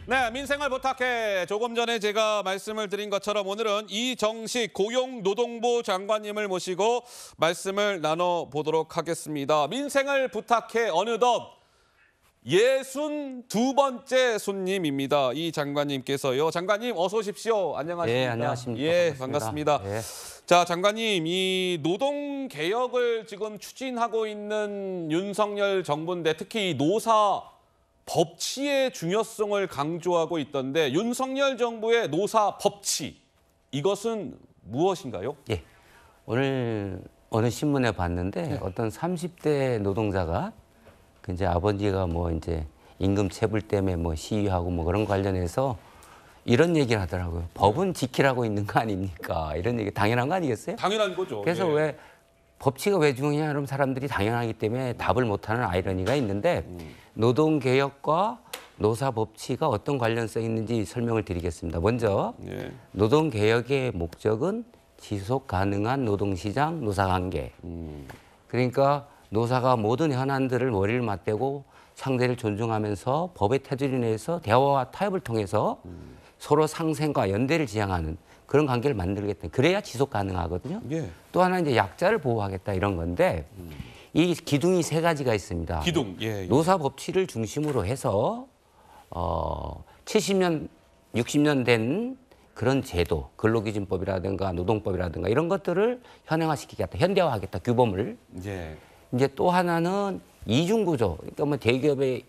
네, 민생을 부탁해. 조금 전에 제가 말씀을 드린 것처럼 오늘은 이정식 고용노동부 장관님을 모시고 말씀을 나눠보도록 하겠습니다. 민생을 부탁해 어느덧 62번째 손님입니다. 이 장관님께서요. 장관님 어서 오십시오. 안녕하십니까? 예, 안녕하십니까? 예, 반갑습니다. 예. 자, 장관님, 이 노동개혁을 지금 추진하고 있는 윤석열 정부인데 특히 이 노사 법치의 중요성을 강조하고 있던데 윤석열 정부의 노사 법치, 이것은 무엇인가요? 예. 오늘 어느 신문에 봤는데 어떤 30대 노동자가 이제 아버지가 뭐 이제 임금 체불 때문에 뭐 시위하고 뭐 그런 관련해서 이런 얘기를 하더라고요. 법은 지키라고 있는 거 아닙니까? 이런 얘기 당연한 거 아니겠어요? 당연한 거죠. 그래서 예. 왜 법치가 왜 중요하냐 그러면 사람들이 당연하기 때문에 답을 못하는 아이러니가 있는데 노동개혁과 노사법치가 어떤 관련성이 있는지 설명을 드리겠습니다. 먼저 예. 노동개혁의 목적은 지속 가능한 노동시장 노사관계. 그러니까 노사가 모든 현안들을 머리를 맞대고 상대를 존중하면서 법의 테두리 내에서 대화와 타협을 통해서 서로 상생과 연대를 지향하는 그런 관계를 만들겠다. 그래야 지속 가능하거든요. 예. 또 하나 이제 약자를 보호하겠다 이런 건데 이 기둥이 세 가지가 있습니다. 기둥. 예. 노사 법치를 중심으로 해서 70년, 60년 된 그런 제도, 근로기준법이라든가 노동법이라든가 이런 것들을 현행화시키겠다, 현대화하겠다, 규범을. 예. 이제 또 하나는 이중구조, 그러니까 뭐 대기업의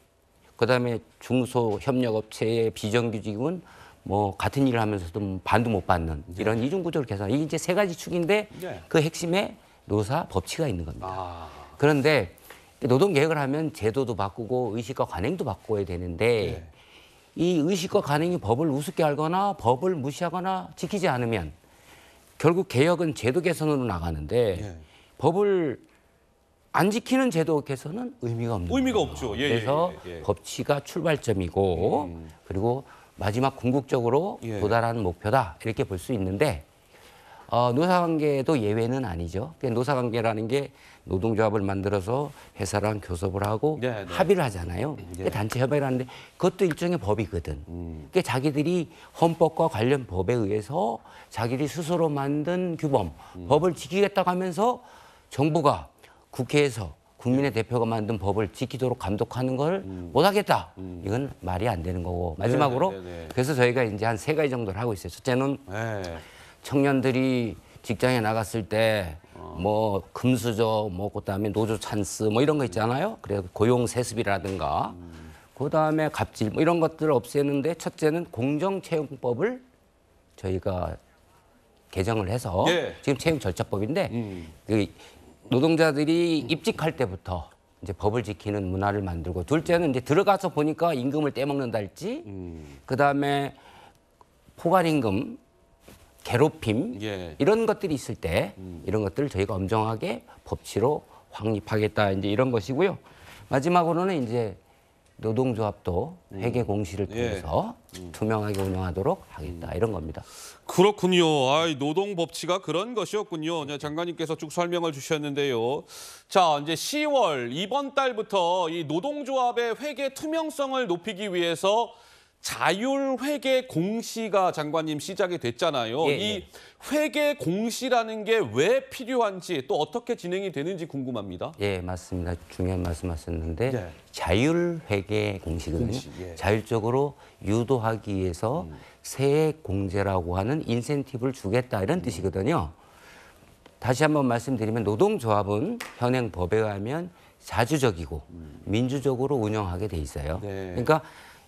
그다음에 중소협력업체의 비정규직은 뭐 같은 일을 하면서도 반도 못 받는 이런 이중구조를 개선. 이게 이제 세 가지 축인데 예. 그 핵심에 노사 법치가 있는 겁니다. 아. 그런데 노동개혁을 하면 제도도 바꾸고 의식과 관행도 바꿔야 되는데 예. 이 의식과 관행이 법을 우습게 알거나 법을 무시하거나 지키지 않으면 결국 개혁은 제도 개선으로 나가는데 예. 법을 안 지키는 제도 개선은 의미가 없는 의미가 거예요. 없죠. 예, 그래서 예. 법치가 출발점이고 그리고 마지막 궁극적으로 예. 도달하는 목표다 이렇게 볼 수 있는데 노사관계도 예외는 아니죠. 노사관계라는 게 노동조합을 만들어서 회사랑 교섭을 하고 네, 네. 합의를 하잖아요. 예. 단체 협의를 하는데 그것도 일종의 법이거든. 그러니까 자기들이 헌법과 관련 법에 의해서 자기들이 스스로 만든 규범, 법을 지키겠다고 하면서 정부가 국회에서 국민의 대표가 만든 법을 지키도록 감독하는 걸 못하겠다. 이건 말이 안 되는 거고. 마지막으로 네, 네, 네. 그래서 저희가 이제 한 세 가지 정도를 하고 있어요. 첫째는 예. 청년들이 직장에 나갔을 때 뭐 금수저, 뭐 그다음에 노조 찬스 뭐 이런 거 있잖아요. 그래서 고용 세습이라든가 그다음에 갑질 뭐 이런 것들을 없애는데 첫째는 공정채용법을 저희가 개정을 해서 예. 지금 채용 절차법인데 그 노동자들이 입직할 때부터 이제 법을 지키는 문화를 만들고 둘째는 이제 들어가서 보니까 임금을 떼먹는다 할지 그다음에 포괄임금 괴롭힘 예. 이런 것들이 있을 때 이런 것들을 저희가 엄정하게 법치로 확립하겠다 이제 이런 것이고요. 마지막으로는 이제 노동조합도 회계 공시를 통해서 투명하게 운영하도록 하겠다 이런 겁니다. 그렇군요. 노동 법치가 그런 것이었군요. 장관님께서 쭉 설명을 주셨는데요. 자, 이제 10월 이번 달부터 이 노동조합의 회계 투명성을 높이기 위해서 자율회계 공시가 장관님 시작이 됐잖아요. 예, 이 회계 공시라는 게 왜 필요한지 또 어떻게 진행이 되는지 궁금합니다. 예, 맞습니다. 중요한 말씀하셨는데 네. 자율회계 공시거든요. 공시, 예. 자율적으로 유도하기 위해서 세액 공제라고 하는 인센티브를 주겠다 이런 뜻이거든요. 다시 한번 말씀드리면 노동조합은 현행 법에 의하면 자주적이고 민주적으로 운영하게 돼 있어요. 네. 그러니까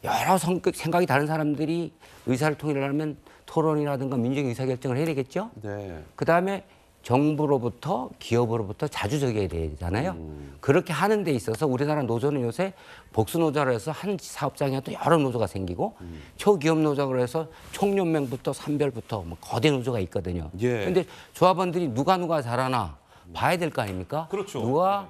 여러 생각이 다른 사람들이 의사를 통일하려면 토론이라든가 민주적 의사결정을 해야 되겠죠. 네. 그다음에 정부로부터 기업으로부터 자주적이어야 되잖아요. 그렇게 하는 데 있어서 우리나라 노조는 요새 복수노조라 해서 한 사업장에 또 여러 노조가 생기고 초기업 노조라 해서 총연맹부터 산별부터 뭐 거대 노조가 있거든요. 예. 그런데 조합원들이 누가 잘하나 봐야 될 거 아닙니까? 그렇죠. 누가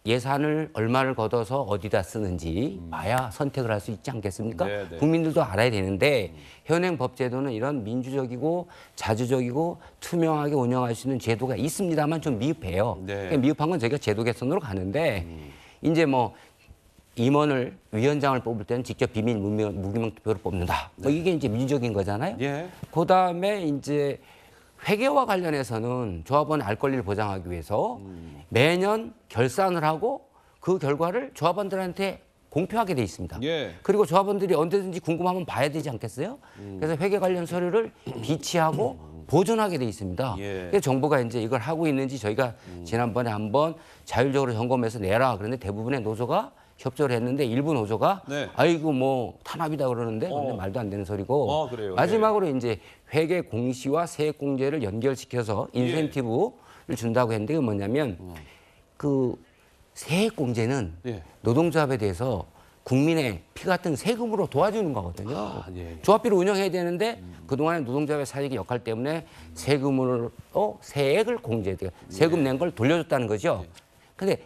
예산을 얼마를 걷어서 어디다 쓰는지 봐야 선택을 할 수 있지 않겠습니까? 네, 네. 국민들도 알아야 되는데 현행 법제도는 이런 민주적이고 자주적이고 투명하게 운영할 수 있는 제도가 있습니다만 좀 미흡해요. 네. 그러니까 미흡한 건 저희가 제도 개선으로 가는데 이제 뭐 임원을 위원장을 뽑을 때는 직접 비밀 무기명 투표로 뽑는다. 뭐 이게 이제 민주적인 거잖아요. 예. 그다음에 이제 회계와 관련해서는 조합원 알 권리를 보장하기 위해서 매년 결산을 하고 그 결과를 조합원들한테 공표하게 돼 있습니다. 예. 그리고 조합원들이 언제든지 궁금하면 봐야 되지 않겠어요? 그래서 회계 관련 서류를 비치하고 보존하게 돼 있습니다. 예. 그래서 정부가 이제 이걸 하고 있는지 저희가 지난번에 한번 자율적으로 점검해서 내라. 그런데 대부분의 노조가 협조를 했는데 일부 노조가 네. 아이고 뭐 탄압이다 그러는데 근데 말도 안 되는 소리고 그래요? 마지막으로 이제 회계 공시와 세액 공제를 연결시켜서 인센티브를 준다고 했는데 그게 뭐냐면 그 세액 공제는 예. 노동조합에 대해서 국민의 피 같은 세금으로 도와주는 거거든요. 예. 조합비를 운영해야 되는데 그동안에 노동조합의 사익의 역할 때문에 세금으로 세액을 세금 낸 걸 돌려줬다는 거죠. 근데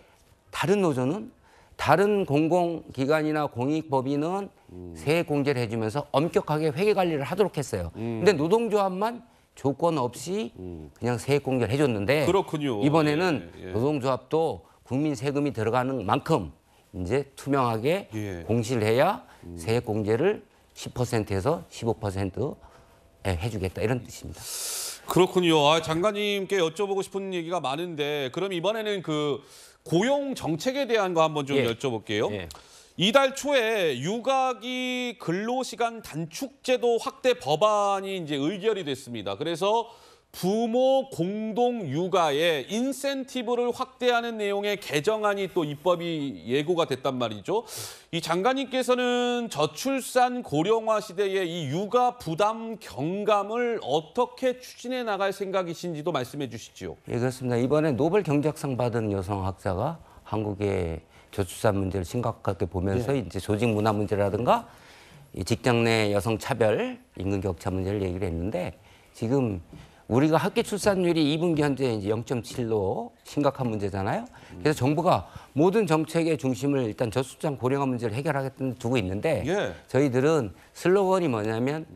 다른 노조는 다른 공공기관이나 공익법인은 세액 공제를 해주면서 엄격하게 회계 관리를 하도록 했어요. 근데 노동조합만 조건 없이 그냥 세액 공제를 해줬는데 그렇군요. 이번에는 예, 예. 노동조합도 국민 세금이 들어가는 만큼 이제 투명하게 예. 공시를 해야 세액 공제를 10%에서 15% 해주겠다 이런 뜻입니다. 그렇군요. 장관님께 여쭤보고 싶은 얘기가 많은데 그럼 이번에는 그 고용 정책에 대한 거 한번 좀 예. 여쭤볼게요. 예. 이달 초에 육아기 근로시간 단축제도 확대 법안이 이제 의결이 됐습니다. 그래서 부모 공동 육아에 인센티브를 확대하는 내용의 개정안이 또 입법이 예고가 됐단 말이죠. 이 장관님께서는 저출산 고령화 시대의 이 육아 부담 경감을 어떻게 추진해 나갈 생각이신지도 말씀해 주시죠. 예, 그렇습니다. 이번에 노벨 경제학상 받은 여성학자가 한국의 저출산 문제를 심각하게 보면서 이제 조직 문화 문제라든가 이 직장 내 여성 차별, 임금 격차 문제를 얘기를 했는데 지금 우리가 학기 출산율이 2분기 현재 이제 0.7로 심각한 문제잖아요. 그래서 정부가 모든 정책의 중심을 일단 저출산 고령화 문제를 해결하겠다는 두고 있는데 예. 저희들은 슬로건이 뭐냐면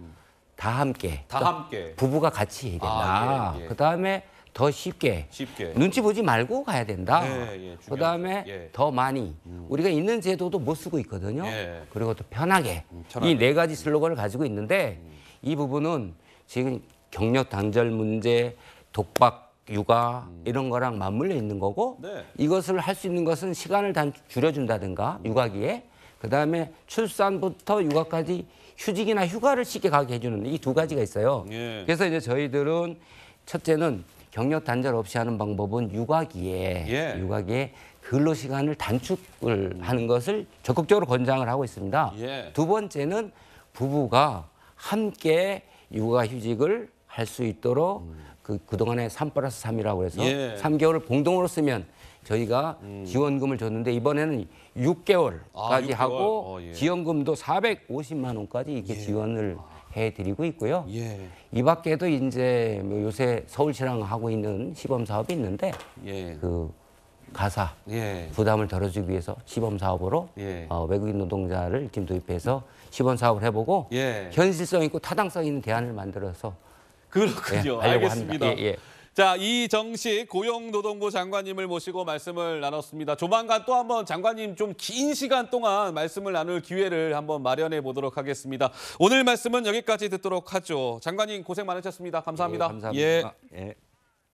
다 함께. 다 함께. 부부가 같이 해야 된다. 예, 예. 그다음에 더 쉽게. 눈치 보지 말고 가야 된다. 그다음에 예. 더 많이. 우리가 있는 제도도 못 쓰고 있거든요. 예. 그리고 또 편하게. 편하게. 이 네 가지 슬로건을 가지고 있는데 이 부분은 지금 경력 단절 문제, 독박 육아 이런 거랑 맞물려 있는 거고 네. 이것을 할 수 있는 것은 시간을 줄여준다든가 육아기에 그다음에 출산부터 육아까지 휴직이나 휴가를 쉽게 가게 해주는 이 두 가지가 있어요. 예. 그래서 이제 저희들은 첫째는 경력 단절 없이 하는 방법은 육아기에 근로 시간을 단축을 하는 것을 적극적으로 권장을 하고 있습니다. 예. 두 번째는 부부가 함께 육아 휴직을 할 수 있도록 그동안에 3+3이라고 해서 3개월을 공동으로 쓰면 저희가 지원금을 줬는데 이번에는 6개월까지 6개월? 하고 예. 지원금도 450만 원까지 이렇게 지원을 해드리고 있고요. 예. 이 밖에도 이제 뭐 요새 서울시랑 하고 있는 시범 사업이 있는데 예. 그 가사 예. 부담을 덜어주기 위해서 시범 사업으로 예. 외국인 노동자를 지금 도입해서 시범 사업을 해보고 예. 현실성 있고 타당성 있는 대안을 만들어서 그렇군요. 하려고 알겠습니다. 합니다. 예. 자, 이정식 고용노동부 장관님을 모시고 말씀을 나눴습니다. 조만간 또 한번 장관님 좀 긴 시간 동안 말씀을 나눌 기회를 한번 마련해 보도록 하겠습니다. 오늘 말씀은 여기까지 듣도록 하죠. 장관님 고생 많으셨습니다. 감사합니다. 감사합니다. 예.